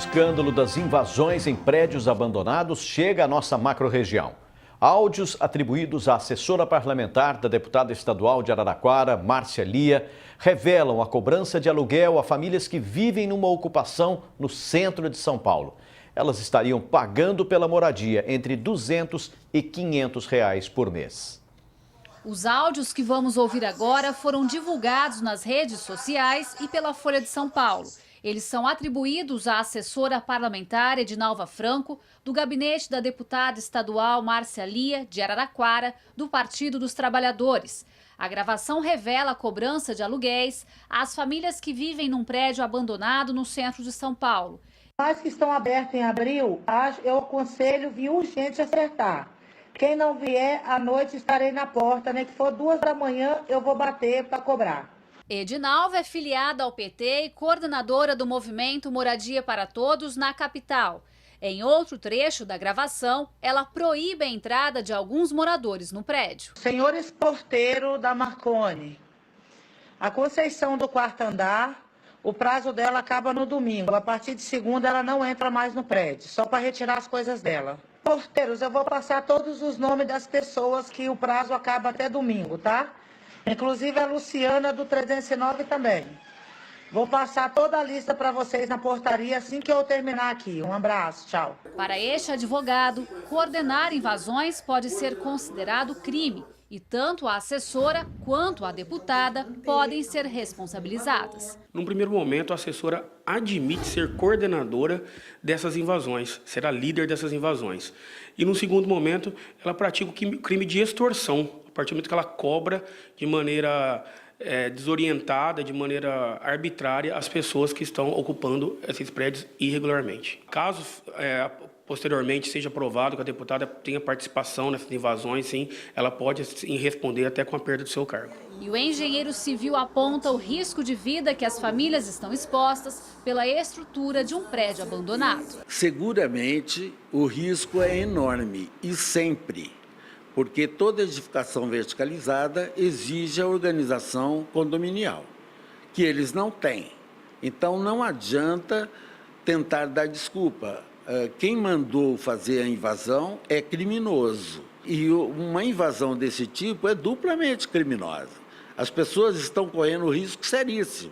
escândalo das invasões em prédios abandonados chega à nossa macro-região. Áudios atribuídos à assessora parlamentar da deputada estadual de Araraquara, Márcia Lia, revelam a cobrança de aluguel a famílias que vivem numa ocupação no centro de São Paulo. Elas estariam pagando pela moradia entre R$ 200 e R$ 500 por mês. Os áudios que vamos ouvir agora foram divulgados nas redes sociais e pela Folha de São Paulo. Eles são atribuídos à assessora parlamentar Edinalva Franco, do gabinete da deputada estadual Márcia Lia, de Araraquara, do Partido dos Trabalhadores. A gravação revela a cobrança de aluguéis às famílias que vivem num prédio abandonado no centro de São Paulo. As que estão abertas em abril, eu aconselho vir urgente acertar. Quem não vier, à noite estarei na porta, nem que for 2 da manhã, eu vou bater para cobrar. Edinalva é filiada ao PT e coordenadora do movimento Moradia para Todos na capital. Em outro trecho da gravação, ela proíbe a entrada de alguns moradores no prédio. Senhores porteiro da Marconi, a Conceição do 4º andar, o prazo dela acaba no domingo. A partir de segunda ela não entra mais no prédio, só para retirar as coisas dela. Porteiros, eu vou passar todos os nomes das pessoas que o prazo acaba até domingo, tá? Inclusive a Luciana do 309 também. Vou passar toda a lista para vocês na portaria assim que eu terminar aqui. Um abraço, tchau. Para este advogado, coordenar invasões pode ser considerado crime e tanto a assessora quanto a deputada podem ser responsabilizadas. Num primeiro momento, a assessora admite ser coordenadora dessas invasões, será líder dessas invasões. E no segundo momento, ela pratica o crime de extorsão, a partir do momento que ela cobra de maneira desorientada, de maneira arbitrária, as pessoas que estão ocupando esses prédios irregularmente. Caso posteriormente seja provado que a deputada tenha participação nessas invasões, sim, ela pode sim, responder até com a perda do seu cargo. E o engenheiro civil aponta o risco de vida que as famílias estão expostas pela estrutura de um prédio abandonado. Seguramente o risco é enorme e sempre, porque toda edificação verticalizada exige a organização condominial, que eles não têm. Então não adianta tentar dar desculpa. Quem mandou fazer a invasão é criminoso. E uma invasão desse tipo é duplamente criminosa. As pessoas estão correndo risco seríssimo.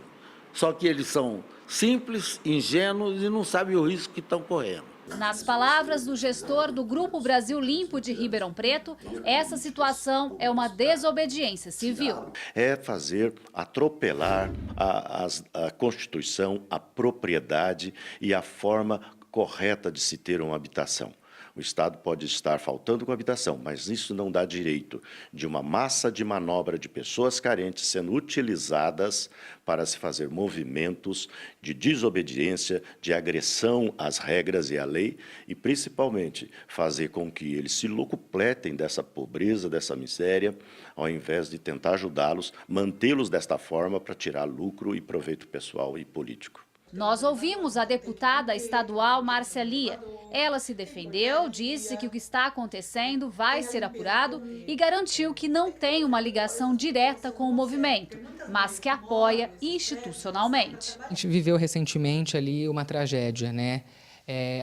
Só que eles são simples, ingênuos e não sabem o risco que estão correndo. Nas palavras do gestor do Grupo Brasil Limpo de Ribeirão Preto, essa situação é uma desobediência civil. É fazer atropelar a Constituição, a propriedade e a forma correta de se ter uma habitação. O Estado pode estar faltando com habitação, mas isso não dá direito de uma massa de manobra de pessoas carentes sendo utilizadas para se fazer movimentos de desobediência, de agressão às regras e à lei e, principalmente, fazer com que eles se locupletem dessa pobreza, dessa miséria, ao invés de tentar ajudá-los, mantê-los desta forma para tirar lucro e proveito pessoal e político. Nós ouvimos a deputada estadual Márcia Lia. Ela se defendeu, disse que o que está acontecendo vai ser apurado e garantiu que não tem uma ligação direta com o movimento, mas que apoia institucionalmente. A gente viveu recentemente ali uma tragédia, né?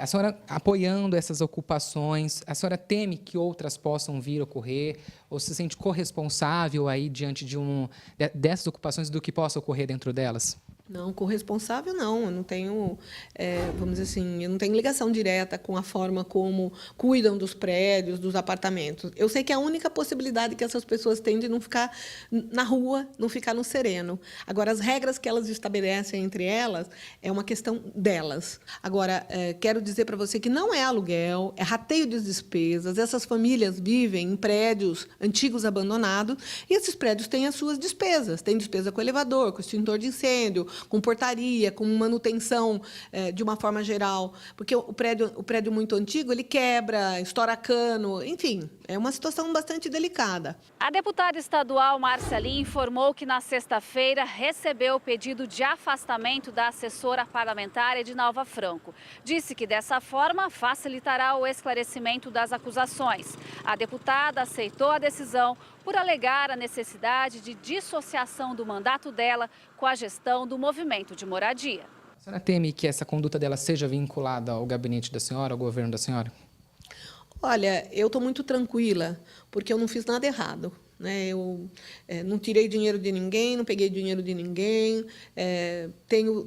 A senhora apoiando essas ocupações, a senhora teme que outras possam vir a ocorrer ou se sente corresponsável aí diante dessas ocupações do que possa ocorrer dentro delas? Não, corresponsável não, eu não tenho, vamos dizer assim, eu não tenho ligação direta com a forma como cuidam dos prédios, dos apartamentos. Eu sei que a única possibilidade que essas pessoas têm de não ficar na rua, não ficar no sereno. Agora, as regras que elas estabelecem entre elas é uma questão delas. Agora, quero dizer para você que não é aluguel, é rateio de despesas. Essas famílias vivem em prédios antigos abandonados e esses prédios têm as suas despesas. Tem despesa com elevador, com extintor de incêndio, com portaria, com manutenção de uma forma geral, porque o prédio muito antigo, ele quebra, estoura cano, enfim, é uma situação bastante delicada. A deputada estadual Márcia Lia informou que na sexta-feira recebeu o pedido de afastamento da assessora parlamentar Edinalva Franco. Disse que dessa forma facilitará o esclarecimento das acusações. A deputada aceitou a decisão por alegar a necessidade de dissociação do mandato dela com a gestão do movimento de moradia. A senhora teme que essa conduta dela seja vinculada ao gabinete da senhora, ao governo da senhora? Olha, eu estou muito tranquila, porque eu não fiz nada errado. Eu não tirei dinheiro de ninguém, não peguei dinheiro de ninguém,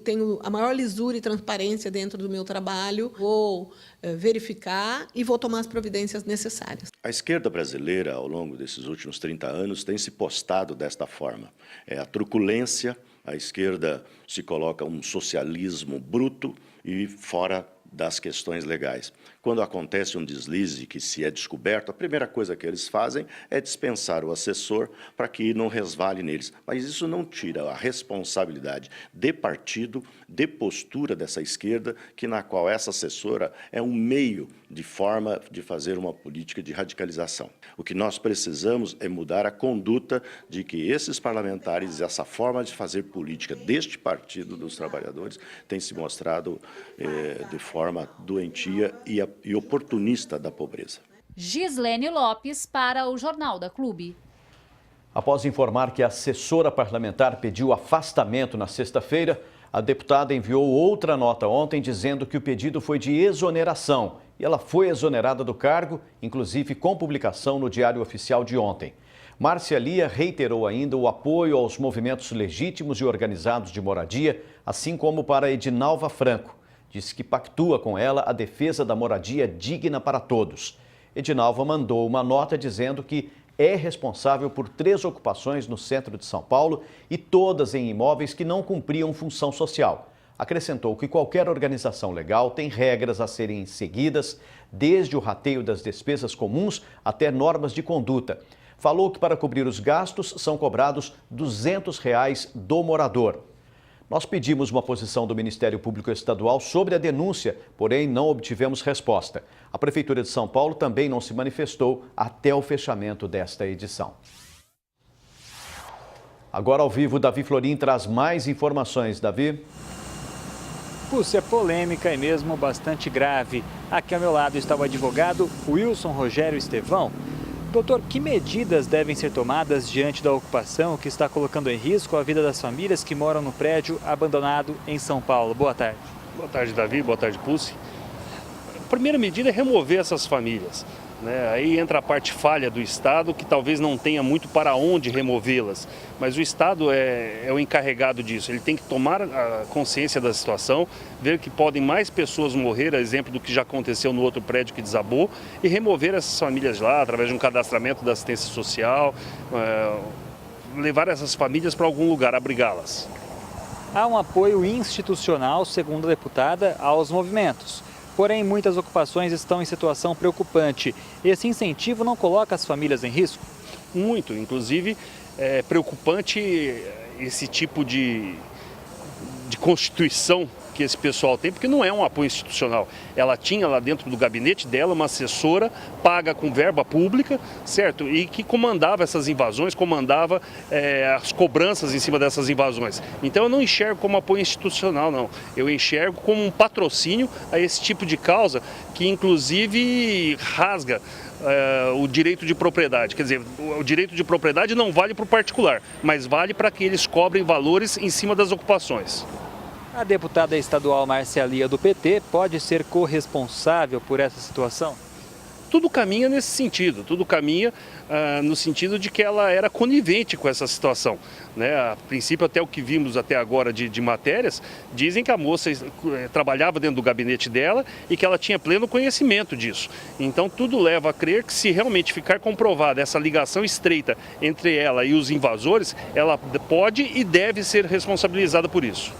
tenho a maior lisura e transparência dentro do meu trabalho, vou verificar e vou tomar as providências necessárias. A esquerda brasileira, ao longo desses últimos 30 anos, tem se postado desta forma. É a truculência, a esquerda se coloca um socialismo bruto e fora das questões legais. Quando acontece um deslize que se é descoberto, a primeira coisa que eles fazem é dispensar o assessor para que não resvale neles. Mas isso não tira a responsabilidade de partido, de postura dessa esquerda, na qual essa assessora é um meio de forma de fazer uma política de radicalização. O que nós precisamos é mudar a conduta de que esses parlamentares, essa forma de fazer política deste Partido dos Trabalhadores, tem se mostrado de forma doentia e oportunista da pobreza. Gislene Lopes para o Jornal da Clube. Após informar que a assessora parlamentar pediu afastamento na sexta-feira, a deputada enviou outra nota ontem dizendo que o pedido foi de exoneração e ela foi exonerada do cargo, inclusive com publicação no Diário Oficial de ontem. Márcia Lia reiterou ainda o apoio aos movimentos legítimos e organizados de moradia, assim como para Edinalva Franco. Disse que pactua com ela a defesa da moradia digna para todos. Edinalva mandou uma nota dizendo que é responsável por 3 ocupações no centro de São Paulo e todas em imóveis que não cumpriam função social. Acrescentou que qualquer organização legal tem regras a serem seguidas, desde o rateio das despesas comuns até normas de conduta. Falou que para cobrir os gastos são cobrados R$ 200 do morador. Nós pedimos uma posição do Ministério Público Estadual sobre a denúncia, porém não obtivemos resposta. A Prefeitura de São Paulo também não se manifestou até o fechamento desta edição. Agora ao vivo, Davi Florim traz mais informações. Davi? É polêmica e mesmo bastante grave. Aqui ao meu lado está o advogado Wilson Rogério Estevão. Doutor, que medidas devem ser tomadas diante da ocupação que está colocando em risco a vida das famílias que moram no prédio abandonado em São Paulo? Boa tarde. Boa tarde, Davi. Boa tarde, Pulse. A primeira medida é remover essas famílias. Aí entra a parte falha do Estado, que talvez não tenha muito para onde removê-las. Mas o Estado é o encarregado disso. Ele tem que tomar a consciência da situação, ver que podem mais pessoas morrer, a exemplo do que já aconteceu no outro prédio que desabou, e remover essas famílias lá, através de um cadastramento da assistência social, levar essas famílias para algum lugar, abrigá-las. Há um apoio institucional, segundo a deputada, aos movimentos. Porém, muitas ocupações estão em situação preocupante. Esse incentivo não coloca as famílias em risco? Muito. Inclusive, é preocupante esse tipo de constituição que esse pessoal tem, porque não é um apoio institucional. Ela tinha lá dentro do gabinete dela uma assessora paga com verba pública, certo? E que comandava essas invasões, comandava as cobranças em cima dessas invasões. Então eu não enxergo como apoio institucional, não. Eu enxergo como um patrocínio a esse tipo de causa que inclusive rasga o direito de propriedade. Quer dizer, o direito de propriedade não vale para o particular, mas vale para que eles cobrem valores em cima das ocupações. A deputada estadual Márcia Lia, do PT, pode ser corresponsável por essa situação? Tudo caminha nesse sentido, tudo caminha no sentido de que ela era conivente com essa situação. A princípio, até o que vimos até agora de matérias, dizem que a moça trabalhava dentro do gabinete dela e que ela tinha pleno conhecimento disso. Então, tudo leva a crer que se realmente ficar comprovada essa ligação estreita entre ela e os invasores, ela pode e deve ser responsabilizada por isso.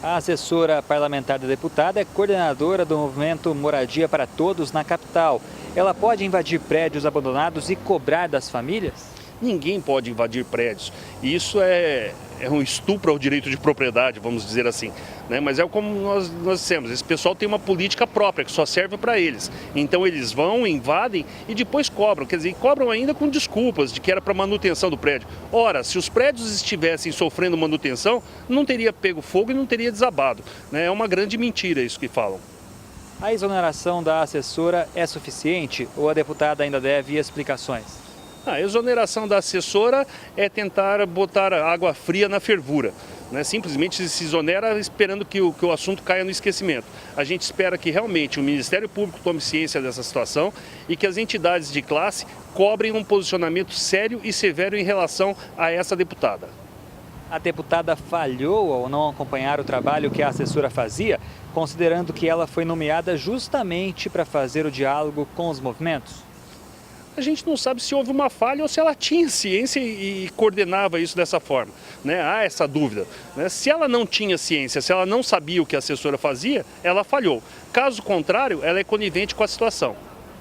A assessora parlamentar da deputada é coordenadora do movimento Moradia para Todos na capital. Ela pode invadir prédios abandonados e cobrar das famílias? Ninguém pode invadir prédios. Isso é um estupro ao direito de propriedade, vamos dizer assim. Mas é como nós dissemos, esse pessoal tem uma política própria que só serve para eles. Então eles vão, invadem e depois cobram. Quer dizer, cobram ainda com desculpas de que era para manutenção do prédio. Ora, se os prédios estivessem sofrendo manutenção, não teria pego fogo e não teria desabado. É uma grande mentira isso que falam. A exoneração da assessora é suficiente ou a deputada ainda deve explicações? A exoneração da assessora é tentar botar água fria na fervura. né? Simplesmente se exonera esperando que o assunto caia no esquecimento. A gente espera que realmente o Ministério Público tome ciência dessa situação e que as entidades de classe cobrem um posicionamento sério e severo em relação a essa deputada. A deputada falhou ao não acompanhar o trabalho que a assessora fazia, considerando que ela foi nomeada justamente para fazer o diálogo com os movimentos? A gente não sabe se houve uma falha ou se ela tinha ciência e coordenava isso dessa forma, né? Há essa dúvida, né? Se ela não tinha ciência, se ela não sabia o que a assessora fazia, ela falhou. Caso contrário, ela é conivente com a situação.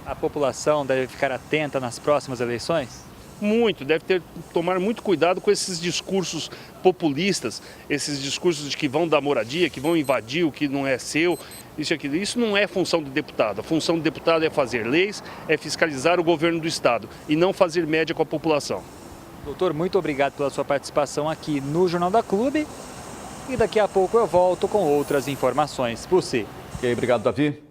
A população deve ficar atenta nas próximas eleições? Muito, deve tomar muito cuidado com esses discursos populistas, esses discursos de que vão dar moradia, que vão invadir o que não é seu, isso e aquilo. Isso não é função do deputado. A função do deputado é fazer leis, é fiscalizar o governo do Estado e não fazer média com a população. Doutor, muito obrigado pela sua participação aqui no Jornal da Clube e daqui a pouco eu volto com outras informações. Por si. Ok, obrigado, Davi.